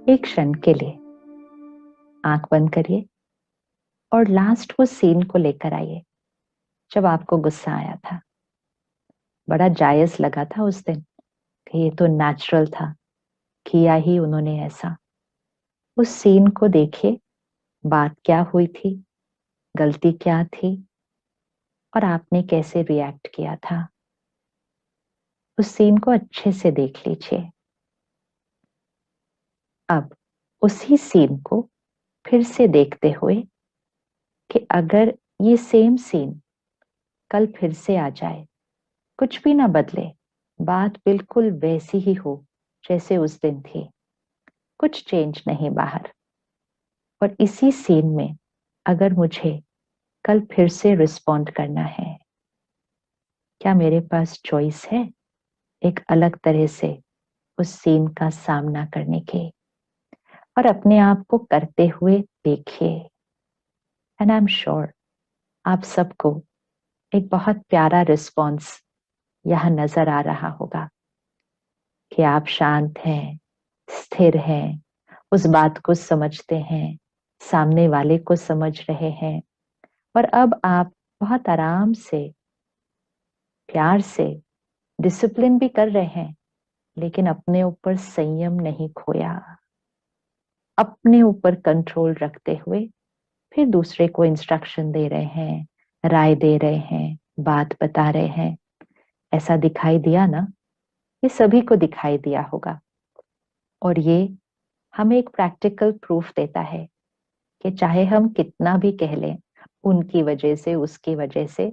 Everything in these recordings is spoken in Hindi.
एक क्षण के लिए आंख बंद करिए और लास्ट वो सीन को लेकर आइए जब आपको गुस्सा आया था। बड़ा जायज लगा था उस दिन कि ये तो नेचुरल था, किया ही उन्होंने ऐसा। उस सीन को देखिए, बात क्या हुई थी, गलती क्या थी और आपने कैसे रिएक्ट किया था। उस सीन को अच्छे से देख लीजिए। अब उसी सीन को फिर से देखते हुए कि अगर ये सेम सीन कल फिर से आ जाए, कुछ भी ना बदले, बात बिल्कुल वैसी ही हो जैसे उस दिन थी, कुछ चेंज नहीं बाहर, और इसी सीन में अगर मुझे कल फिर से रिस्पॉन्ड करना है, क्या मेरे पास चॉइस है एक अलग तरह से उस सीन का सामना करने के? और अपने आप को करते हुए देखिए, एंड आई एम श्योर आप सबको एक बहुत प्यारा रिस्पॉन्स यहां नजर आ रहा होगा कि आप शांत हैं, स्थिर हैं, उस बात को समझते हैं, सामने वाले को समझ रहे हैं, और अब आप बहुत आराम से, प्यार से डिसिप्लिन भी कर रहे हैं, लेकिन अपने ऊपर संयम नहीं खोया, अपने ऊपर कंट्रोल रखते हुए फिर दूसरे को इंस्ट्रक्शन दे रहे हैं, राय दे रहे हैं, बात बता रहे हैं। ऐसा दिखाई दिया ना? ये सभी को दिखाई दिया होगा। और ये हमें एक प्रैक्टिकल प्रूफ देता है कि चाहे हम कितना भी कह लें उनकी वजह से, उसकी वजह से,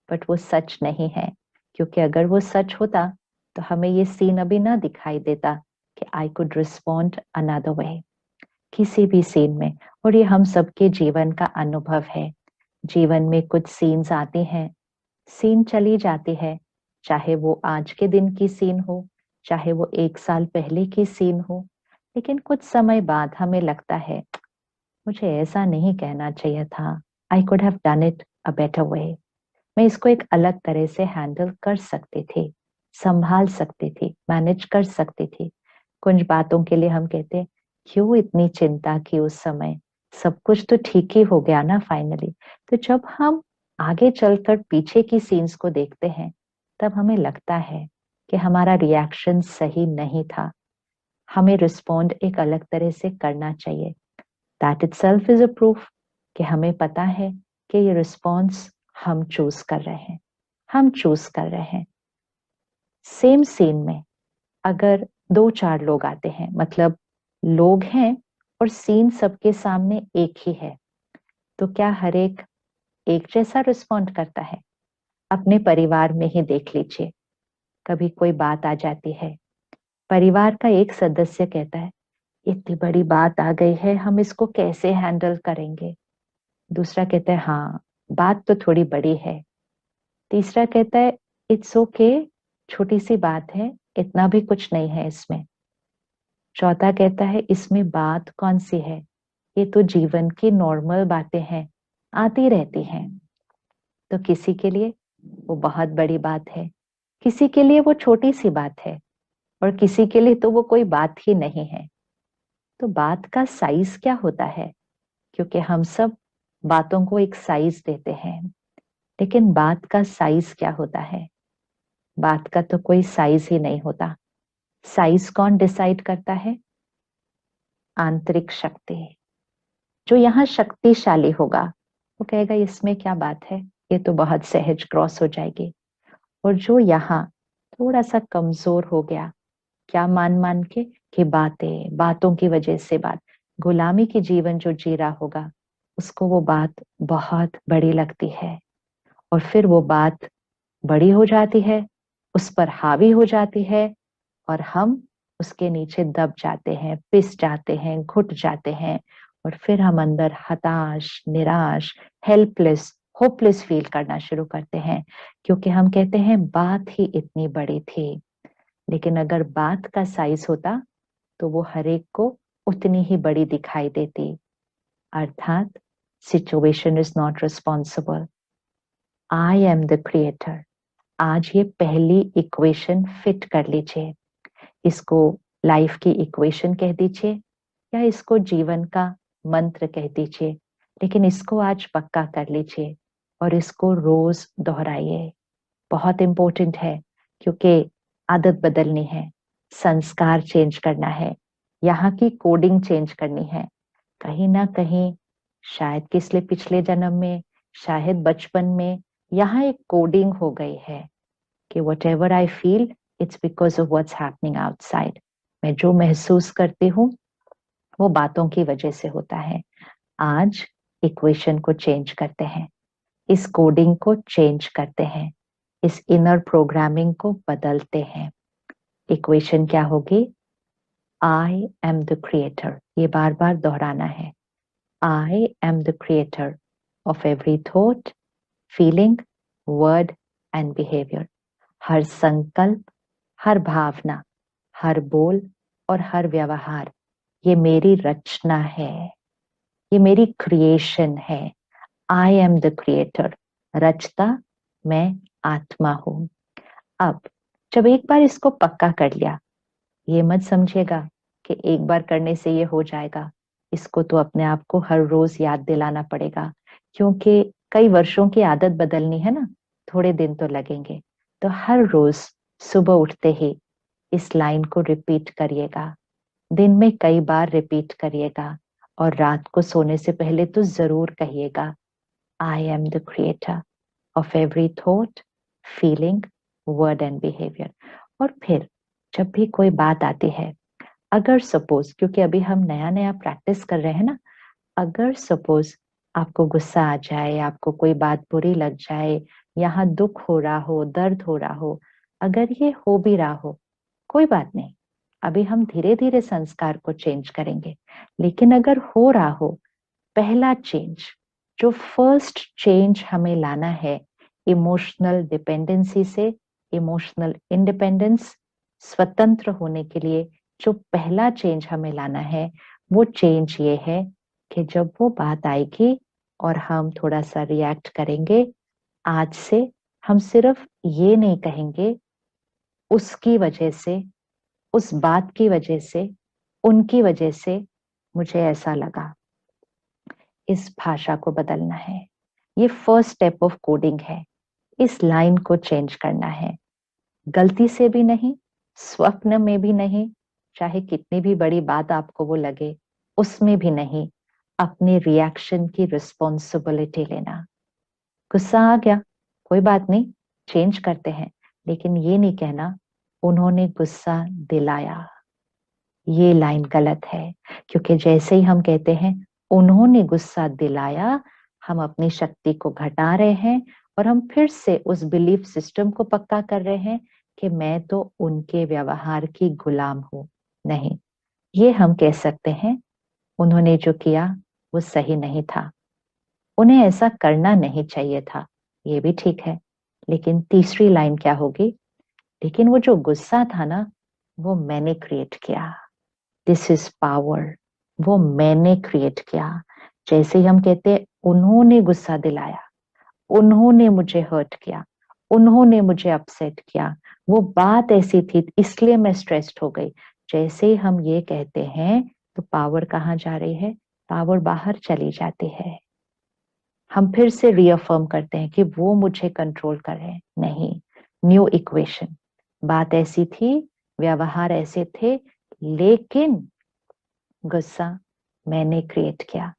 बट वो सच नहीं है। क्योंकि अगर वो सच होता तो हमें ये सीन अभी ना दिखाई देता कि I could respond another way किसी भी सीन में। और ये हम सबके जीवन का अनुभव है। जीवन में कुछ सीन्स आती हैं, सीन चली जाती है, चाहे वो आज के दिन की सीन हो, चाहे वो 1 साल पहले की सीन हो। लेकिन कुछ समय बाद हमें लगता है मुझे ऐसा नहीं कहना चाहिए था, I could have done it a better way. मैं इसको एक अलग तरह से हैंडल कर सकती थी, संभाल सकती थी, मैनेज कर सकती थी। कुछ बातों के लिए हम कहते क्यों इतनी चिंता की उस समय, सब कुछ तो ठीक ही हो गया ना फाइनली। तो जब हम आगे चलकर पीछे की सीन्स को देखते हैं, तब हमें लगता है कि हमारा रिएक्शन सही नहीं था, हमें रिस्पॉन्ड एक अलग तरह से करना चाहिए। That itself is a proof कि हमें पता है कि ये रिस्पॉन्स हम चूज कर रहे हैं, हम चूज कर रहे हैं। सेम सीन में अगर 2-4 लोग आते हैं, मतलब लोग हैं और सीन सबके सामने एक ही है, तो क्या हर एक जैसा रिस्पॉन्ड करता है? अपने परिवार में ही देख लीजिए। कभी कोई बात आ जाती है, परिवार का एक सदस्य कहता है इतनी बड़ी बात आ गई है, हम इसको कैसे हैंडल करेंगे? दूसरा कहता है हाँ, बात तो थोड़ी बड़ी है। तीसरा कहता है इट्स ओके, छोटी सी बात है, इतना भी कुछ नहीं है इसमें। चौथा कहता है इसमें बात कौन सी है, ये तो जीवन की नॉर्मल बातें हैं, आती रहती हैं। तो किसी के लिए वो बहुत बड़ी बात है, किसी के लिए वो छोटी सी बात है, और किसी के लिए तो वो कोई बात ही नहीं है। तो बात का साइज क्या होता है? क्योंकि हम सब बातों को एक साइज देते हैं, लेकिन बात का साइज क्या होता है? बात का तो कोई साइज ही नहीं होता। साइज कौन डिसाइड करता है? आंतरिक शक्ति। जो यहाँ शक्तिशाली होगा वो कहेगा इसमें क्या बात है, ये तो बहुत सहज क्रॉस हो जाएगी। और जो यहाँ थोड़ा सा कमजोर हो गया, क्या मान मान के कि बातें, बातों की वजह से, बात गुलामी की जीवन जो जी रहा होगा, उसको वो बात बहुत बड़ी लगती है, और फिर वो बात बड़ी हो जाती है, उस पर हावी हो जाती है, और हम उसके नीचे दब जाते हैं, पिस जाते हैं, घुट जाते हैं, और फिर हम अंदर हताश, निराश, हेल्पलेस, होपलेस फील करना शुरू करते हैं। क्योंकि हम कहते हैं बात ही इतनी बड़ी थी। लेकिन अगर बात का साइज होता तो वो हर एक को उतनी ही बड़ी दिखाई देती। अर्थात situation is not responsible, I am the creator. आज ये पहली इक्वेशन फिट कर लीजिए, इसको लाइफ की इक्वेशन कह दीजिए, या इसको जीवन का मंत्र कह दीजिए, लेकिन इसको आज पक्का कर लीजिए और इसको रोज दोहराइए। बहुत इंपॉर्टेंट है, क्योंकि आदत बदलनी है, संस्कार चेंज करना है, यहाँ की कोडिंग चेंज करनी है। कहीं ना कहीं शायद किसलिए पिछले जन्म में, शायद बचपन में यहाँ एक कोडिंग हो गई है कि what ever I feel it's because of what's happening outside. मैं जो महसूस करती हूँ वो बातों की वजह से होता है। आज इक्वेशन को चेंज करते हैं, इस कोडिंग को चेंज करते हैं, इस इनर प्रोग्रामिंग को बदलते हैं। इक्वेशन क्या होगी? I am the creator. ये बार बार दोहराना है। I am the creator of every thought, feeling, word and behaviour. हर संकल्प, हर भावना, हर बोल और हर व्यवहार ये मेरी रचना है, ये मेरी क्रिएशन है। I am the creator. रचता मैं आत्मा हूं। अब जब एक बार इसको पक्का कर लिया, ये मत समझिएगा कि एक बार करने से ये हो जाएगा। इसको तो अपने आप को हर रोज याद दिलाना पड़ेगा, क्योंकि कई वर्षों की आदत बदलनी है ना, थोड़े दिन तो लगेंगे। तो हर रोज सुबह उठते ही इस लाइन को रिपीट करिएगा, दिन में कई बार रिपीट करिएगा, और रात को सोने से पहले तो जरूर कहिएगा, आई am the creator of every thought, feeling, word and behaviour. और फिर जब भी कोई बात आती है, अगर सपोज, क्योंकि अभी हम नया नया प्रैक्टिस कर रहे हैं ना, अगर सपोज आपको गुस्सा आ जाए, आपको कोई बात बुरी लग जाए, यहाँ दुख हो रहा हो, दर्द हो रहा हो, अगर ये हो भी रहा हो, कोई बात नहीं, अभी हम धीरे धीरे संस्कार को चेंज करेंगे। लेकिन अगर हो रहा हो, पहला चेंज, जो फर्स्ट चेंज हमें लाना है, इमोशनल डिपेंडेंसी से इमोशनल इंडिपेंडेंस, स्वतंत्र होने के लिए जो पहला चेंज हमें लाना है, वो चेंज ये है कि जब वो बात आएगी और हम थोड़ा सा रिएक्ट करेंगे, आज से हम सिर्फ ये नहीं कहेंगे उसकी वजह से, उस बात की वजह से, उनकी वजह से मुझे ऐसा लगा। इस भाषा को बदलना है। ये फर्स्ट स्टेप ऑफ कोडिंग है। इस लाइन को चेंज करना है। गलती से भी नहीं, स्वप्न में भी नहीं, चाहे कितनी भी बड़ी बात आपको वो लगे, उसमें भी नहीं। अपने रिएक्शन की रिस्पॉन्सिबिलिटी लेना। गुस्सा आ गया, कोई बात नहीं, चेंज करते हैं, लेकिन ये नहीं कहना उन्होंने गुस्सा दिलाया। ये लाइन गलत है, क्योंकि जैसे ही हम कहते हैं उन्होंने गुस्सा दिलाया, हम अपनी शक्ति को घटा रहे हैं और हम फिर से उस बिलीफ सिस्टम को पक्का कर रहे हैं कि मैं तो उनके व्यवहार की गुलाम हूं। नहीं, ये हम कह सकते हैं उन्होंने जो किया वो सही नहीं था, उन्हें ऐसा करना नहीं चाहिए था, ये भी ठीक है। लेकिन तीसरी लाइन क्या होगी? लेकिन वो जो गुस्सा था ना, वो मैंने क्रिएट किया। This is power. वो मैंने क्रिएट किया। जैसे ही हम कहते हैं उन्होंने गुस्सा दिलाया, उन्होंने मुझे हर्ट किया, उन्होंने मुझे अपसेट किया, वो बात ऐसी थी इसलिए मैं स्ट्रेस्ड हो गई, जैसे ही हम ये कहते हैं तो पावर कहाँ जा रही है? पावर बाहर चली जाती है। हम फिर से रीअफर्म करते हैं कि वो मुझे कंट्रोल कर रहे हैं। नहीं, न्यू इक्वेशन। बात ऐसी थी, व्यवहार ऐसे थे, लेकिन गुस्सा मैंने क्रिएट किया,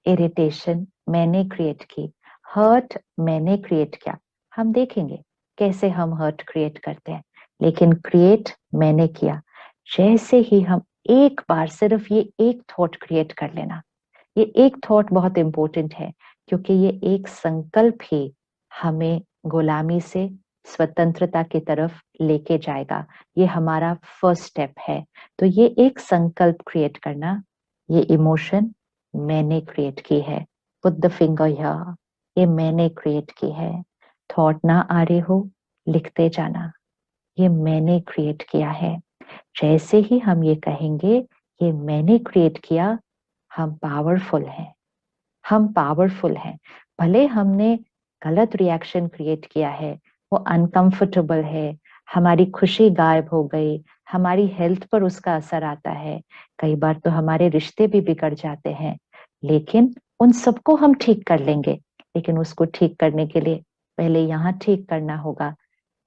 इरिटेशन मैंने क्रिएट की, हर्ट मैंने क्रिएट किया। हम देखेंगे कैसे हम हर्ट क्रिएट करते हैं, लेकिन क्रिएट मैंने किया। जैसे ही हम एक बार सिर्फ ये एक थॉट क्रिएट कर लेना, ये एक थॉट बहुत इंपॉर्टेंट है, क्योंकि ये एक संकल्प ही हमें गुलामी से स्वतंत्रता की तरफ लेके जाएगा। ये हमारा फर्स्ट स्टेप है। तो ये एक संकल्प क्रिएट करना, ये इमोशन मैंने क्रिएट की है। पुट द फिंगर हियर, ये मैंने क्रिएट की है। थॉट ना आ रही हो, लिखते जाना, ये मैंने क्रिएट किया है। जैसे ही हम ये कहेंगे ये मैंने क्रिएट किया, हम पावरफुल हैं। हम पावरफुल हैं। भले हमने गलत रिएक्शन क्रिएट किया है, वो अनकंफर्टेबल है, हमारी खुशी गायब हो गई, हमारी हेल्थ पर उसका असर आता है, कई बार तो हमारे रिश्ते भी बिगड़ जाते हैं। लेकिन उन सबको हम ठीक कर लेंगे, लेकिन उसको ठीक करने के लिए पहले यहाँ ठीक करना होगा।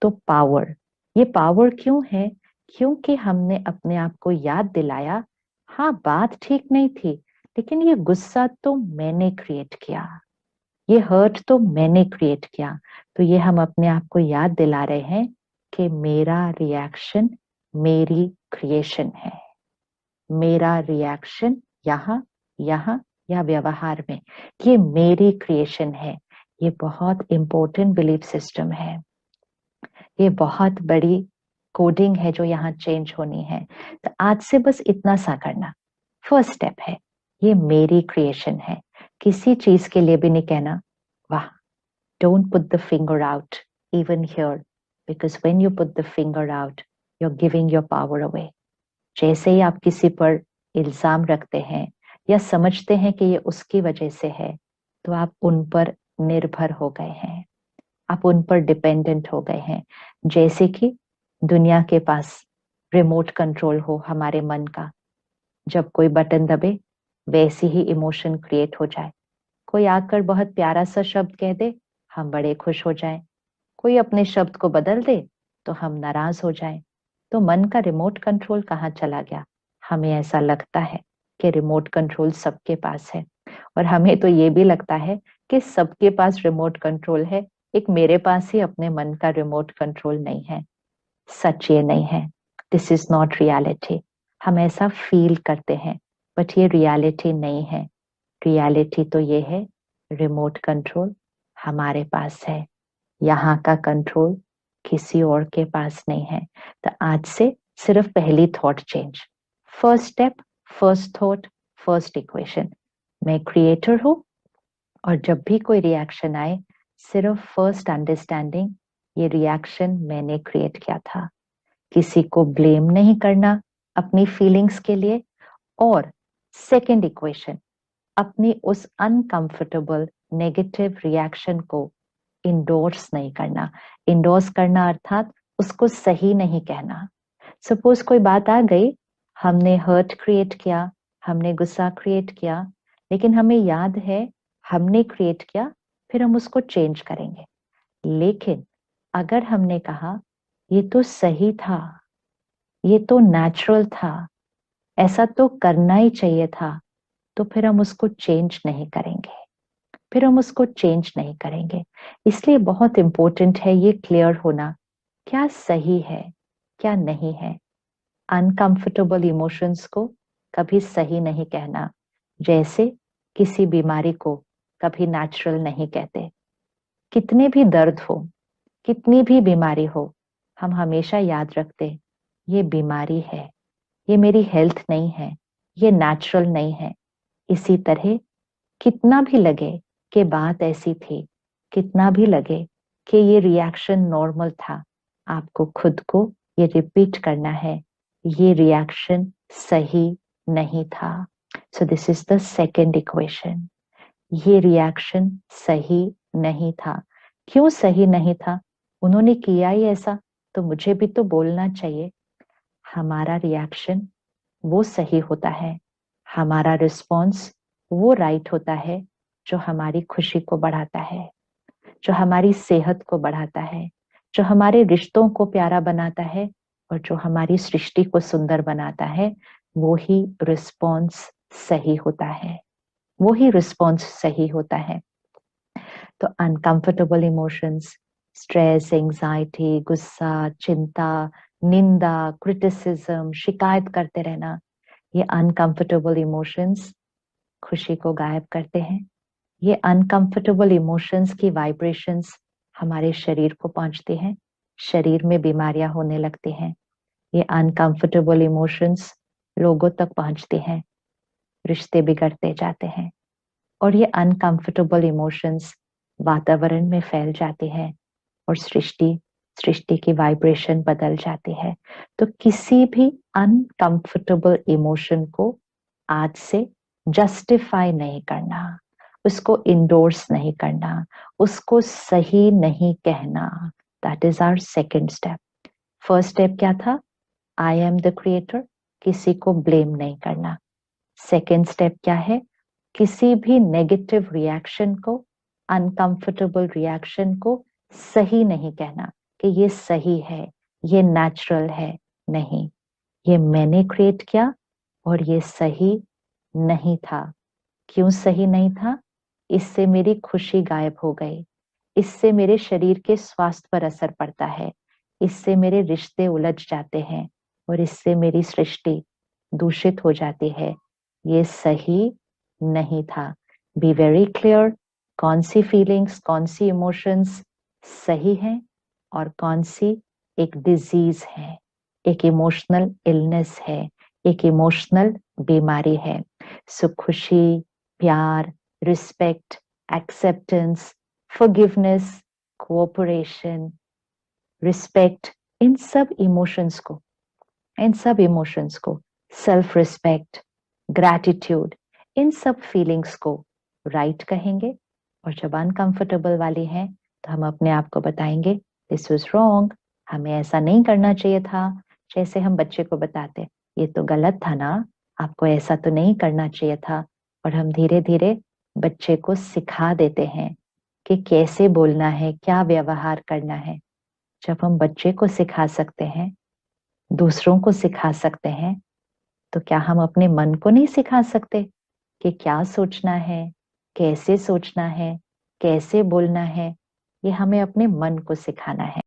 तो पावर, ये पावर क्यों है? क्योंकि हमने अपने आप को याद दिलाया, हाँ बात ठीक नहीं थी, लेकिन ये गुस्सा तो मैंने क्रिएट किया, ये हर्ट तो मैंने क्रिएट किया। तो ये हम अपने आप को याद दिला रहे हैं कि मेरा रिएक्शन मेरी क्रिएशन है। मेरा रिएक्शन यहाँ, यहाँ या व्यवहार में, ये मेरी क्रिएशन है। ये बहुत इंपॉर्टेंट बिलीफ सिस्टम है, ये बहुत बड़ी कोडिंग है जो यहाँ चेंज होनी है। तो आज से बस इतना सा करना, फर्स्ट स्टेप है, ये मेरी क्रिएशन है। किसी चीज के लिए भी नहीं कहना वाह, don't put the finger out even here, because when you put the finger out, you're giving your power away. जैसे ही आप किसी पर इल्जाम रखते हैं या समझते हैं कि ये उसकी वजह से है, तो आप उन पर निर्भर हो गए हैं, आप उन पर डिपेंडेंट हो गए हैं। जैसे कि दुनिया के पास रिमोट कंट्रोल हो हमारे मन का, जब कोई बटन दबे वैसी ही इमोशन क्रिएट हो जाए। कोई आकर बहुत प्यारा सा शब्द कह दे, हम बड़े खुश हो जाएं। कोई अपने शब्द को बदल दे तो हम नाराज हो जाएं। तो मन का रिमोट कंट्रोल कहाँ चला गया? हमें ऐसा लगता है कि रिमोट कंट्रोल सबके पास है, और हमें तो ये भी लगता है कि सबके पास रिमोट कंट्रोल है, एक मेरे पास ही अपने मन का रिमोट कंट्रोल नहीं है। सच ये नहीं है, दिस इज नॉट रियलिटी। हम ऐसा फील करते हैं, बट ये रियलिटी नहीं है। रियलिटी तो ये है, रिमोट कंट्रोल हमारे पास है, यहाँ का कंट्रोल किसी और के पास नहीं है। तो आज से सिर्फ पहली thought change, first step, first thought, first equation, मैं क्रिएटर हूं। और जब भी कोई रिएक्शन आए, सिर्फ फर्स्ट अंडरस्टैंडिंग, ये रिएक्शन मैंने क्रिएट किया था। किसी को ब्लेम नहीं करना अपनी फीलिंग्स के लिए। और सेकेंड इक्वेशन, अपनी उस अनकंफर्टेबल नेगेटिव रिएक्शन को इंडोर्स नहीं करना। इंडोर्स करना अर्थात उसको सही नहीं कहना। सपोज कोई बात आ गई, हमने हर्ट क्रिएट किया, हमने गुस्सा क्रिएट किया, लेकिन हमें याद है हमने क्रिएट किया, फिर हम उसको चेंज करेंगे। लेकिन अगर हमने कहा ये तो सही था, ये तो नेचुरल था, ऐसा तो करना ही चाहिए था, तो फिर हम उसको चेंज नहीं करेंगे, फिर हम उसको चेंज नहीं करेंगे। इसलिए बहुत इंपॉर्टेंट है ये क्लियर होना, क्या सही है क्या नहीं है। अनकंफर्टेबल इमोशंस को कभी सही नहीं कहना, जैसे किसी बीमारी को कभी नेचुरल नहीं कहते। कितने भी दर्द हो, कितनी भी बीमारी हो, हम हमेशा याद रखते ये बीमारी है, ये मेरी हेल्थ नहीं है, ये नेचुरल नहीं है। इसी तरह कितना भी लगे कि बात ऐसी थी, कितना भी लगे कि ये रिएक्शन नॉर्मल था, आपको खुद को ये रिपीट करना है, ये रिएक्शन सही नहीं था। So this is the second equation, ये रिएक्शन सही नहीं था। क्यों सही नहीं था? उन्होंने किया ही ऐसा, तो मुझे भी तो बोलना चाहिए। हमारा रिएक्शन वो सही होता है, हमारा रिस्पॉन्स वो राइट होता है, जो हमारी खुशी को बढ़ाता है, जो हमारी सेहत को बढ़ाता है, जो हमारे रिश्तों को प्यारा बनाता है, और जो हमारी सृष्टि को सुंदर बनाता है। वो ही रिस्पॉन्स सही होता है, वो ही रिस्पॉन्स सही होता है। तो अनकंफर्टेबल इमोशंस, स्ट्रेस, एंजाइटी, गुस्सा, चिंता, निंदा, क्रिटिसिज्म, शिकायत करते रहना, ये अनकंफर्टेबल इमोशंस खुशी को गायब करते हैं। ये अनकंफर्टेबल इमोशंस की वाइब्रेशंस हमारे शरीर को पहुंचती हैं, शरीर में बीमारियां होने लगती हैं। ये अनकंफर्टेबल इमोशंस लोगों तक पहुंचते हैं, रिश्ते बिगड़ते जाते हैं। और ये अनकंफर्टेबल इमोशंस वातावरण में फैल जाते हैं, और सृष्टि सृष्टि की वाइब्रेशन बदल जाती है। तो किसी भी अनकंफर्टेबल इमोशन को आज से जस्टिफाई नहीं करना, उसको इंडोर्स नहीं करना, उसको सही नहीं कहना। That is our second step. First step क्या था? आई एम द क्रिएटर, किसी को ब्लेम नहीं करना। सेकेंड स्टेप क्या है? किसी भी नेगेटिव रिएक्शन को, अनकंफर्टेबल रिएक्शन को सही नहीं कहना कि ये सही है, ये नेचुरल है। नहीं, ये मैंने क्रिएट किया और ये सही नहीं था। क्यों सही नहीं था? इससे मेरी खुशी गायब हो गई, इससे मेरे शरीर के स्वास्थ्य पर असर पड़ता है, इससे मेरे रिश्ते उलझ जाते हैं और इससे मेरी सृष्टि दूषित हो जाती है। ये सही नहीं था। बी वेरी क्लियर, कौन सी फीलिंग्स, कौन सी इमोशंस सही हैं और कौन सी एक डिजीज है, एक इमोशनल इलनेस है, एक इमोशनल बीमारी है। सो खुशी, प्यार, respect, acceptance, forgiveness, cooperation, respect, इन सब इमोशंस को, इन सब इमोशंस को, सेल्फ रिस्पेक्ट, ग्रैटिट्यूड, इन सब फीलिंग्स को राइट कहेंगे। और जब अनकंफर्टेबल वाली हैं तो हम अपने आप को बताएंगे दिस वाज रॉन्ग, हमें ऐसा नहीं करना चाहिए था। जैसे हम बच्चे को बताते ये तो गलत था ना, आपको ऐसा तो नहीं करना चाहिए था। और हम धीरे धीरे बच्चे को सिखा देते हैं कि कैसे बोलना है, क्या व्यवहार करना है। जब हम बच्चे को सिखा सकते हैं, दूसरों को सिखा सकते हैं, तो क्या हम अपने मन को नहीं सिखा सकते कि क्या सोचना है, कैसे सोचना है, कैसे बोलना है? ये हमें अपने मन को सिखाना है।